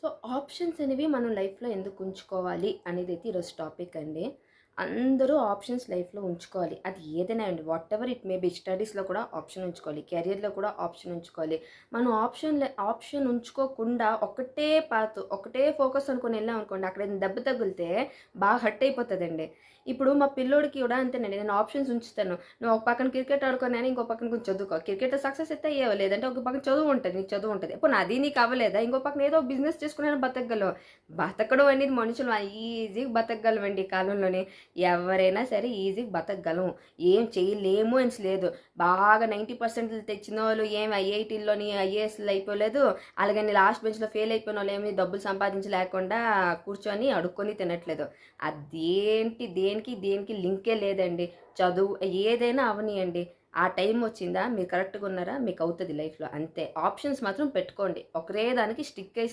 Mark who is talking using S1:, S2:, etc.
S1: So, options అనేవి మనం లైఫ్‌లో ఎందుకు ఉంచుకోవాలి అనేదైతే ఈరోజు టాపిక్ అండి. అందరూ ఆప్షన్స్ లైఫ్‌లో ఉంచుకోవాలి. అది ఏదైనా అండి. Whatever it may be. స్టడీస్‌లో కూడా ఆప్షన్ ఉంచుకోవాలి. కెరియర్‌లో కూడా ఆప్షన్ ఉంచుకోవాలి. మనం ఆప్షన్ ఉంచుకోకుండా ఒకటే పాత్, ఒకటే ఫోకస్ అనుకుని ఎళ్ళామనుకోండి, అక్కడ ఏదైనా దెబ్బ తగిలితే బాగా హర్ట్ అయిపోతదండి. ఇప్పుడు మా పిల్లోడికి కూడా అంతేనండి. నేను ఆప్షన్స్ ఉంచుతాను. నువ్వు ఒక పక్కన క్రికెట్ ఆడుకోనని, ఇంకో పక్కన కొంచెం చదువుకో. క్రికెట్‌లో సక్సెస్ అయితే అయ్యావు. లేదంటే ఒక పక్కన చదువు ఉంటది. నీకు చదువు ఉంటది. పోనీ అది నీకు అవ్వలేదా? ఇంకో పక్కన ఏదో బిజినెస్ చేసుకునైనా బతకగలవు. బతకడం అనేది మనుషులు ఈజీగా బతకగలమండి ఈ కాలంలోని. ఎవరైనా సరే ఈజీగా బతకగలం. ఏం చేయలేము అనేసి లేదు. బాగా 90% తెచ్చినోళ్ళు ఏమి ఐఐటీల్లోని ఐఏఎస్‌లు అయిపోలేదు. అలాగని లాస్ట్ బెంచ్‌లో ఫెయిల్ అయిపోయినోళ్ళు ఏమి డబ్బులు సంపాదించలేకుండా కూర్చొని అడుక్కొని తినట్లేదు. అదేంటి దేనికి లింకే లేదండి. చదువు ఏదైనా అవ్వనియండి. ఆ టైం వచ్చిందా? మీరు కరెక్ట్‌గా ఉన్నారా? మీకు అవుతది లైఫ్‌లో అంతే. ఆప్షన్స్ మాత్రం పెట్టుకోండి. ఒకరే దానికి స్టిక్ అయ్యి